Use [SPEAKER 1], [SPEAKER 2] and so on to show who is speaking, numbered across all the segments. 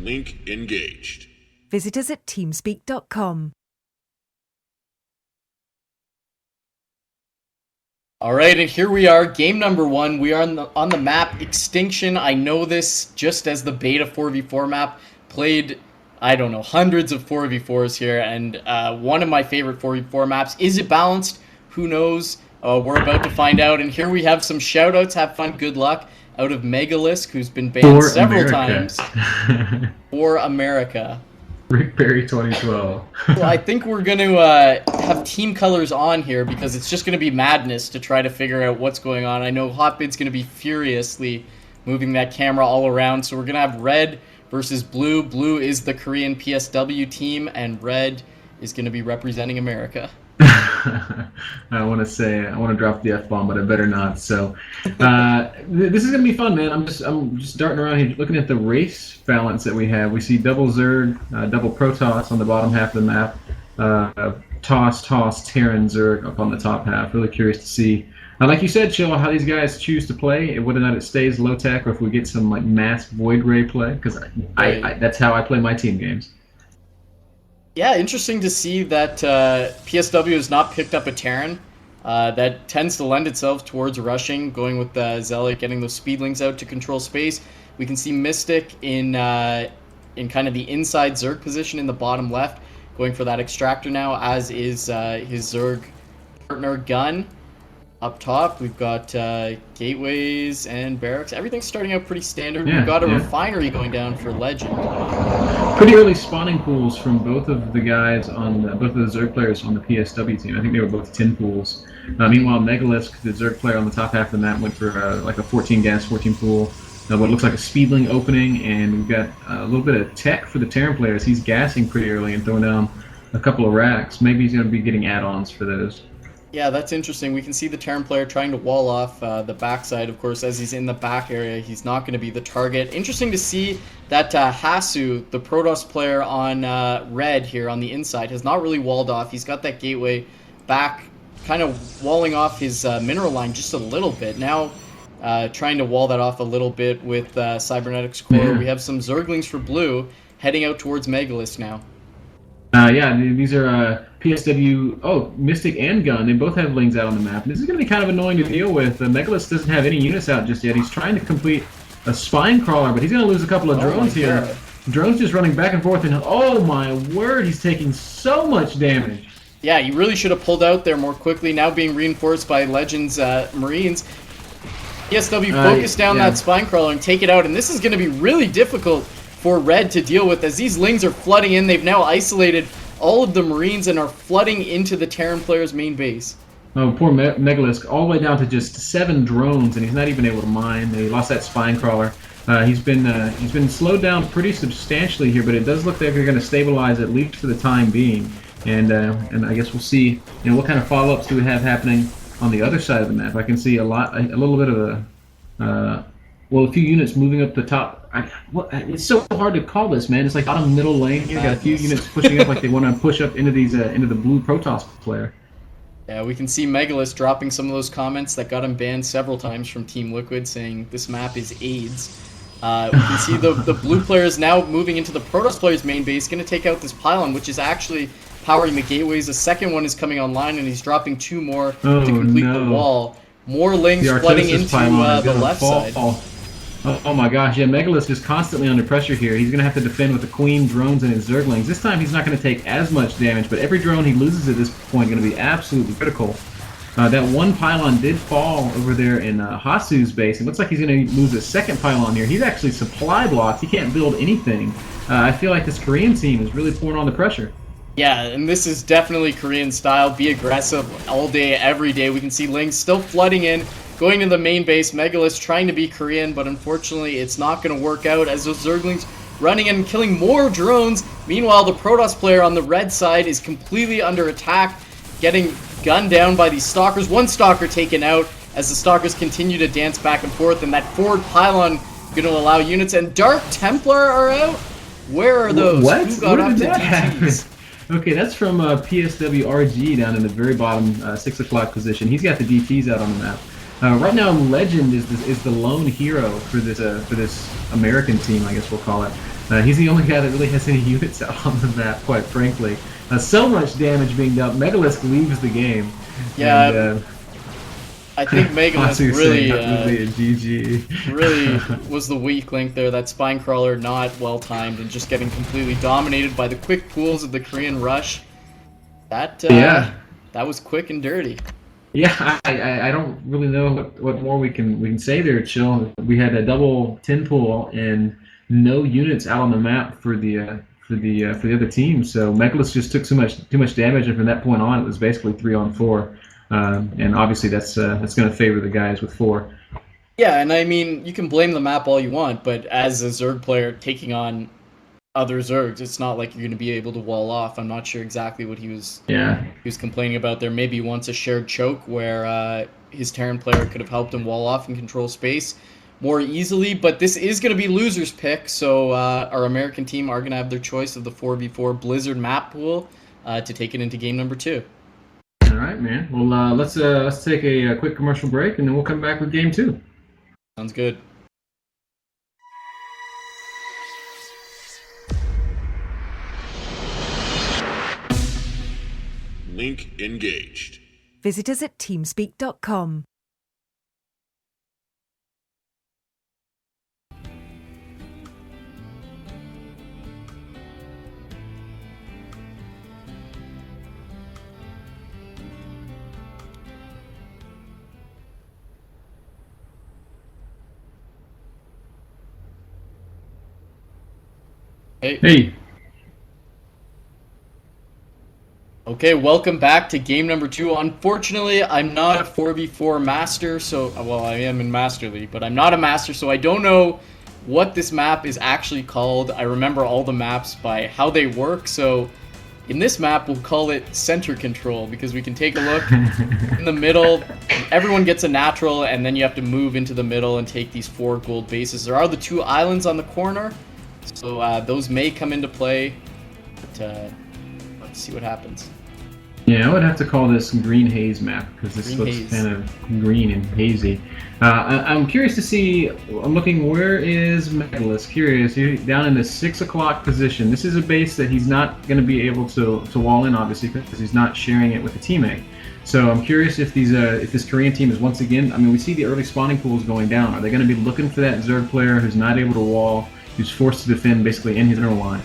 [SPEAKER 1] Link engaged.
[SPEAKER 2] Visit us at teamspeak.com.
[SPEAKER 3] All right, and here we are, game number 1. We are on the map Extinction. I know this just as the beta 4v4 map. Played, I don't know, hundreds of 4v4s here, and one of my favorite 4v4 maps. Is it balanced? Who knows? We're about to find out, and here we have some shoutouts. Have fun, good luck, out of Megalisk, who's been banned several times. For America.
[SPEAKER 4] Rick Perry 2012.
[SPEAKER 3] So I think we're going to have team colors on here because it's just going to be madness to try to figure out what's going on. I know Hotbit's going to be furiously moving that camera all around. So we're going to have red versus blue. Blue is the Korean PSW team, and red is going to be representing America.
[SPEAKER 4] I want to drop the F-bomb, but I better not. So this is gonna be fun, man. I'm just darting around here, looking at the race balance that we have. We see double Zerg, double Protoss on the bottom half of the map, Toss, Terran, Zerg up on the top half. Really curious to see, like you said, Chill, how these guys choose to play, whether or not it stays low tech or if we get some like mass Void Ray play. Because I that's how I play my team games.
[SPEAKER 3] Yeah, interesting to see that PSW has not picked up a Terran. That tends to lend itself towards rushing, going with Zealot, getting those speedlings out to control space. We can see Mystic in kind of the inside Zerg position in the bottom left, going for that extractor now, as is his Zerg partner Gun. Up top, we've got gateways and barracks. Everything's starting out pretty standard. We've got a refinery going down for Legend.
[SPEAKER 4] Pretty early spawning pools from both of the guys on both of the Zerg players on the PSW team. I think they were both 10 pools. Meanwhile, Megalisk, the Zerg player on the top half of the map, went for like a 14 gas, 14 pool. What looks like a speedling opening, and we've got a little bit of tech for the Terran players. He's gassing pretty early and throwing down a couple of racks. Maybe he's going to be getting add-ons for those.
[SPEAKER 3] Yeah, that's interesting. We can see the Terran player trying to wall off the backside. Of course, as he's in the back area, he's not going to be the target. Interesting to see that Hasu, the Protoss player on red here on the inside, has not really walled off. He's got that gateway back, kind of walling off his mineral line just a little bit. Now trying to wall that off a little bit with Cybernetics Core.
[SPEAKER 4] Yeah.
[SPEAKER 3] We have some Zerglings for blue heading out towards Megalisk now.
[SPEAKER 4] Yeah, these are PSW, Mystic and Gun. They both have lings out on the map. This is going to be kind of annoying to deal with. Megalisk doesn't have any units out just yet. He's trying to complete a spine crawler, but he's going to lose a couple of drones here.
[SPEAKER 3] God.
[SPEAKER 4] Drones just running back and forth, and oh my word, he's taking so much damage.
[SPEAKER 3] Yeah, you really should have pulled out there more quickly. Now being reinforced by Legends Marines. PSW focus down that spine crawler and take it out, and this is going to be really difficult for Red to deal with as these lings are flooding in. They've now isolated all of the Marines and are flooding into the Terran player's main base.
[SPEAKER 4] Oh, poor Megalisk, all the way down to just 7 drones, and he's not even able to mine. He lost that spine crawler. He's been slowed down pretty substantially here, but it does look like they're going to stabilize at least for the time being. And I guess we'll see, what kind of follow-ups do we have happening on the other side of the map. I can see a little bit of a few units moving up the top. It's so hard to call this, man. It's like bottom middle lane here. Got a few units pushing up like they want to push up into these into the blue Protoss player.
[SPEAKER 3] Yeah, we can see Megalisk dropping some of those comments that got him banned several times from Team Liquid, saying this map is AIDS. We can see the blue player is now moving into the Protoss player's main base, going to take out this pylon, which is actually powering the gateways. The second one is coming online, and he's dropping 2 more to complete the wall. More lings flooding into the left side.
[SPEAKER 4] Oh my gosh, yeah, Megalisk is constantly under pressure here. He's going to have to defend with the Queen drones and his Zerglings. This time he's not going to take as much damage, but every drone he loses at this point is going to be absolutely critical. That one pylon did fall over there in Hasu's base. It looks like he's going to lose a second pylon here. He's actually supply blocked. He can't build anything. I feel like this Korean team is really pouring on the pressure.
[SPEAKER 3] Yeah, and this is definitely Korean style. Be aggressive all day, every day. We can see lings still flooding in, going to the main base. Megalisk trying to be Korean, but unfortunately it's not going to work out as those Zerglings running in and killing more drones. Meanwhile, the Protoss player on the red side is completely under attack, getting gunned down by these Stalkers. One Stalker taken out as the Stalkers continue to dance back and forth, and that forward pylon going to allow units. And Dark Templar are out? Where are those?
[SPEAKER 4] What?
[SPEAKER 3] Who got
[SPEAKER 4] Where
[SPEAKER 3] up
[SPEAKER 4] did
[SPEAKER 3] to
[SPEAKER 4] that happen?
[SPEAKER 3] DTs?
[SPEAKER 4] Okay, that's from PSW RG down in the very bottom 6 o'clock position. He's got the DTs out on the map. Right now, Legend is the lone hero for this American team, I guess we'll call it. He's the only guy that really has any units out on the map, quite frankly. So much damage being dealt. Megalisk leaves the game.
[SPEAKER 3] Yeah,
[SPEAKER 4] And,
[SPEAKER 3] I think Megalisk
[SPEAKER 4] GG.
[SPEAKER 3] really was the weak link there. That spine crawler not well timed and just getting completely dominated by the quick pools of the Korean rush. That that was quick and dirty.
[SPEAKER 4] Yeah, I don't really know what more we can say there, Chill. We had a double 10 pull and no units out on the map for the other team. So Megalisk just took too much damage, and from that point on, it was basically 3-on-4. And obviously that's going to favor the guys with 4.
[SPEAKER 3] Yeah, and I mean, you can blame the map all you want, but as a Zerg player taking on other Zergs, it's not like you're going to be able to wall off. I'm not sure exactly what he was complaining about there. Maybe he wants a shared choke where his Terran player could have helped him wall off and control space more easily, but this is going to be loser's pick, so our American team are going to have their choice of the 4v4 Blizzard map pool to take it into game number 2.
[SPEAKER 4] All right, man. Well, let's take a quick commercial break, and then we'll come back with game 2.
[SPEAKER 3] Sounds good.
[SPEAKER 1] Link engaged.
[SPEAKER 2] Visit us at Teamspeak.com.
[SPEAKER 4] Hey.
[SPEAKER 3] Okay, welcome back to game number 2. Unfortunately, I'm not a 4v4 master, so, well, I am in Master League, but I'm not a master, so I don't know what this map is actually called. I remember all the maps by how they work, so in this map, we'll call it Center Control, because we can take a look in the middle. Everyone gets a natural, and then you have to move into the middle and take these 4 gold bases. There are the 2 islands on the corner, so those may come into play, but let's see what happens.
[SPEAKER 4] Yeah, I would have to call this Green Haze map, because this looks kind of green and hazy. I'm curious to see, I'm looking, where is Megalisk? Curious, he's down in the 6 o'clock position. This is a base that he's not going to be able to wall in, obviously, because he's not sharing it with a teammate. So I'm curious if this Korean team is once again, I mean, we see the early spawning pools going down. Are they going to be looking for that Zerg player who's not able to wall, who's forced to defend basically in his own line?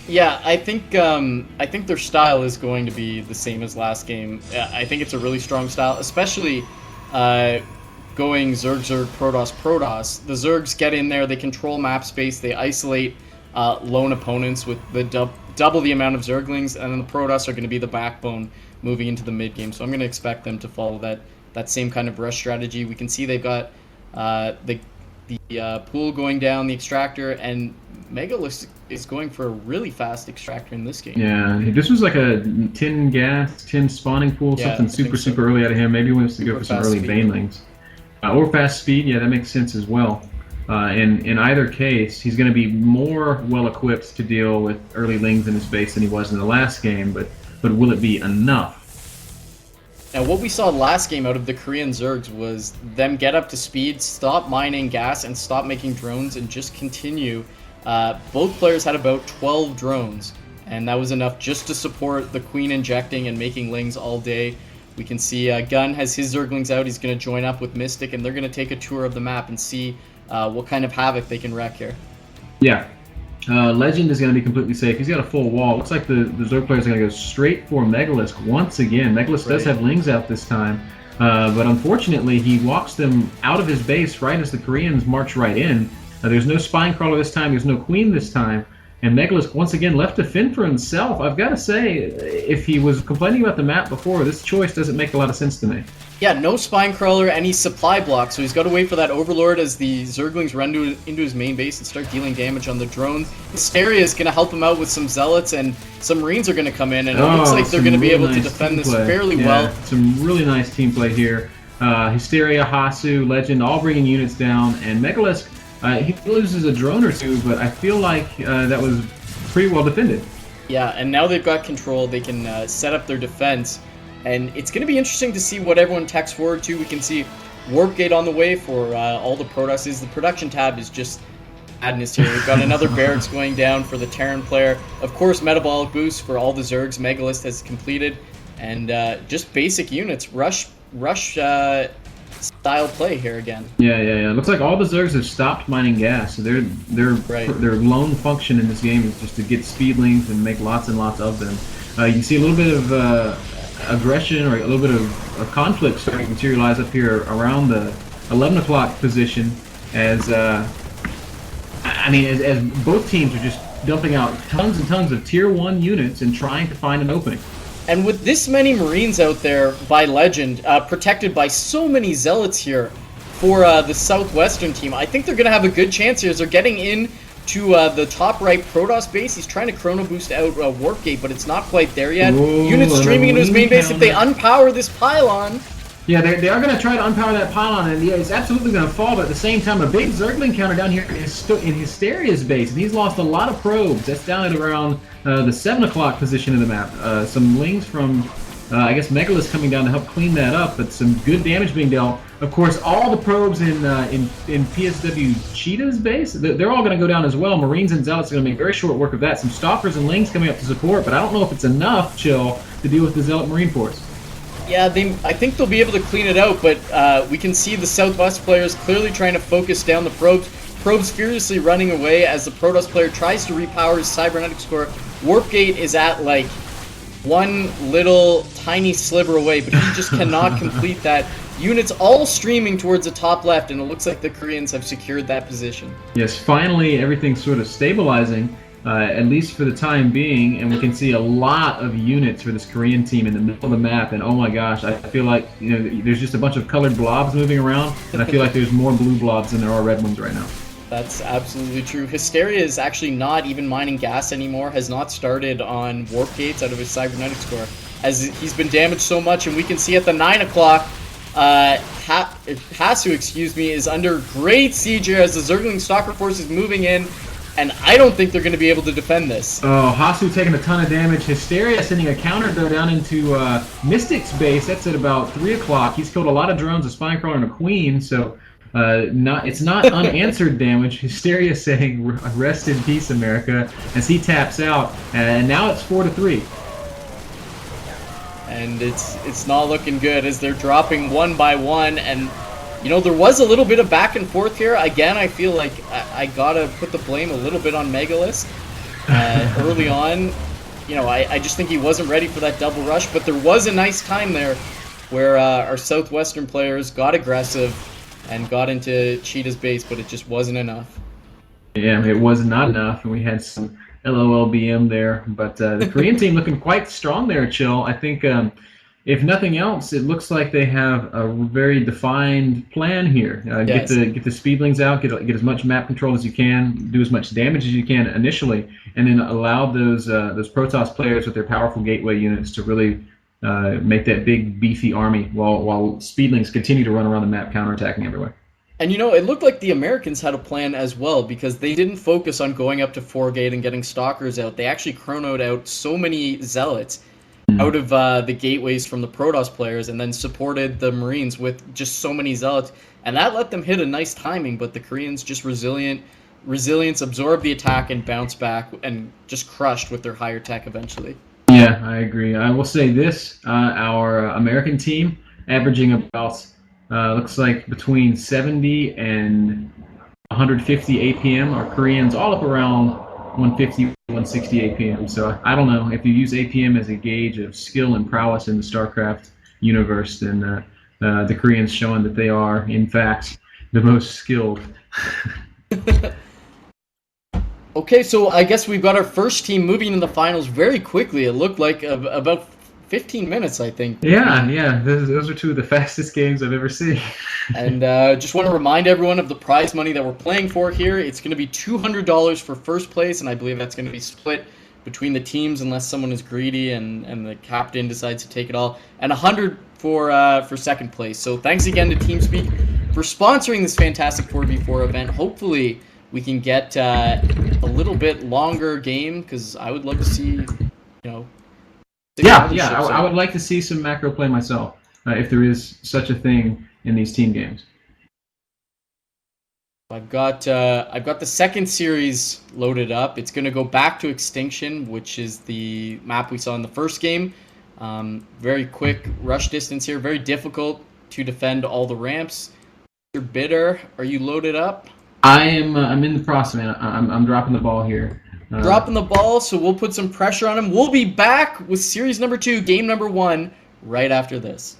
[SPEAKER 3] Yeah, I think their style is going to be the same as last game. I think it's a really strong style, especially going Zerg, Protoss. The Zergs get in there, they control map space, they isolate lone opponents with the double the amount of Zerglings, and then the Protoss are going to be the backbone moving into the mid game. So I'm going to expect them to follow that same kind of rush strategy. We can see they've got the pool going down, the extractor, and Megalisk is going for a really fast extractor in this game.
[SPEAKER 4] Yeah, this was like a 10 gas, 10 spawning pool, something super early out of him. Maybe he wants to go for some early banelings. Or fast speed, yeah, that makes sense as well. In either case, he's going to be more well-equipped to deal with early lings in his base than he was in the last game, but will it be enough?
[SPEAKER 3] Now, what we saw last game out of the Korean Zergs was them get up to speed, stop mining gas, and stop making drones, and just continue. Both players had about 12 drones, and that was enough just to support the Queen injecting and making lings all day. We can see Gunn has his Zerglings out. He's going to join up with Mystic, and they're going to take a tour of the map and see what kind of havoc they can wreak here.
[SPEAKER 4] Yeah. Legend is going to be completely safe. He's got a full wall. Looks like the Zerg players are going to go straight for Megalisk once again. Megalisk does have lings out this time, but unfortunately he walks them out of his base right as the Koreans march right in. There's no spine crawler this time. There's no queen this time. And Megalisk once again left to fend for himself. I've got to say, if he was complaining about the map before, this choice doesn't make a lot of sense to me.
[SPEAKER 3] Yeah, no spine crawler, any supply block, so he's got to wait for that Overlord as the Zerglings run into his main base and start dealing damage on the drones. Hysteria is going to help him out with some Zealots, and some Marines are going to come in, and it looks like they're going to be able to defend this fairly well.
[SPEAKER 4] Some really nice team play here. Hysteria, Hasu, Legend, all bringing units down, and Megalisk, he loses a drone or two, but I feel like that was pretty well defended.
[SPEAKER 3] Yeah, and now they've got control. They can set up their defense, and it's going to be interesting to see what everyone techs forward to. We can see Warp Gate on the way for all the Protosses. The production tab is just madness here. We've got another barracks going down for the Terran player. Of course, metabolic boost for all the Zergs. Megalist has completed, and just basic units. Rush style play here again.
[SPEAKER 4] Yeah. Looks like all the Zergs have stopped mining gas. So their lone function in this game is just to get speedlings and make lots and lots of them. You can see a little bit of aggression or a little bit of conflict starting to materialize up here around the 11 o'clock position as both teams are just dumping out tons and tons of tier 1 units and trying to find an opening.
[SPEAKER 3] And with this many Marines out there by legend, protected by so many Zealots here for the Southwestern team, I think they're going to have a good chance here as they're getting in to the top right Protoss base. He's trying to chrono boost out Warp Gate, but it's not quite there yet.
[SPEAKER 4] Whoa,
[SPEAKER 3] Units streaming into his main base. If they unpower this pylon...
[SPEAKER 4] Yeah, they are going to try to unpower that pylon, and yeah, it's absolutely going to fall, but at the same time, a big Zergling counter down here in Hysteria's base, and he's lost a lot of probes. That's down at around the 7 o'clock position of the map. Some lings from, I guess, Megalith coming down to help clean that up, but some good damage being dealt. Of course, all the probes in PSW Cheetah's base, they're all going to go down as well. Marines and Zealots are going to make very short work of that. Some Stalkers and Lings coming up to support, but I don't know if it's enough, Chill, to deal with the Zealot Marine force.
[SPEAKER 3] Yeah, I think they'll be able to clean it out, but we can see the Southwest players clearly trying to focus down the probes. Probes furiously running away as the Protoss player tries to repower his cybernetic score. Warp Gate is at like one little tiny sliver away, but he just cannot complete that. Units all streaming towards the top left, and it looks like the Koreans have secured that position.
[SPEAKER 4] Yes, finally everything's sort of stabilizing. At least for the time being, and we can see a lot of units for this Korean team in the middle of the map, and oh my gosh, I feel like there's just a bunch of colored blobs moving around, and I feel like there's more blue blobs than there are red ones right now.
[SPEAKER 3] That's absolutely true. Hysteria is actually not even mining gas anymore, has not started on Warp Gates out of his cybernetic score, as he's been damaged so much, and we can see at the 9 o'clock, Hasu, is under great siege here as the Zergling Stalker force is moving in. And I don't think they're going to be able to defend this.
[SPEAKER 4] Oh, Hasu taking a ton of damage. Hysteria sending a counter though down into Mystic's base. That's at about 3 o'clock. He's killed a lot of drones, a Spinecrawler, and a Queen. So it's not unanswered damage. Hysteria saying rest in peace, America, as he taps out. And now it's 4-3.
[SPEAKER 3] And it's not looking good as they're dropping one by one. And there was a little bit of back and forth here. Again, I feel like I gotta put the blame a little bit on Megalist. Early on, I just think he wasn't ready for that double rush, but there was a nice time there where our Southwestern players got aggressive and got into Cheetah's base, but it just wasn't enough.
[SPEAKER 4] Yeah, it was not enough, and we had some LOLBM there, but the Korean team looking quite strong there, Chill. I think if nothing else, it looks like they have a very defined plan here.
[SPEAKER 3] Yes.
[SPEAKER 4] Get the speedlings out, get as much map control as you can, do as much damage as you can initially, and then allow those Protoss players with their powerful gateway units to really make that big beefy army while speedlings continue to run around the map counterattacking everywhere.
[SPEAKER 3] And it looked like the Americans had a plan as well, because they didn't focus on going up to 4-gate and getting Stalkers out. They actually chronoed out so many Zealots out of the gateways from the Protoss players, and then supported the Marines with just so many Zealots, and that let them hit a nice timing. But the Koreans just resilience, absorbed the attack and bounced back, and just crushed with their higher tech eventually.
[SPEAKER 4] Yeah, I agree. I will say this: our American team averaging about looks like between 70 and 150 APM. Our Koreans all up around 150, 160 APM. So I don't know, if you use APM as a gauge of skill and prowess in the StarCraft universe, then the Koreans showing that they are, in fact, the most skilled.
[SPEAKER 3] Okay, so I guess we've got our first team moving in the finals very quickly. It looked like about 15 minutes, I think.
[SPEAKER 4] Yeah. Those are two of the fastest games I've ever seen.
[SPEAKER 3] And just want to remind everyone of the prize money that we're playing for here. It's going to be $200 for first place, and I believe that's going to be split between the teams unless someone is greedy and the captain decides to take it all, and $100 for second place. So thanks again to Teamspeak for sponsoring this fantastic 4v4 event. Hopefully we can get a little bit longer game, because I would love to see,
[SPEAKER 4] I would like to see some macro play myself, if there is such a thing in these team games.
[SPEAKER 3] I've got the second series loaded up. It's going to go back to Extinction, which is the map we saw in the first game. Very quick rush distance here. Very difficult to defend all the ramps. MrBitter, are you loaded up?
[SPEAKER 4] I'm in the process, man. I'm dropping the ball here.
[SPEAKER 3] Dropping the ball, so we'll put some pressure on him. We'll be back with series number 2, game number 1, right after this.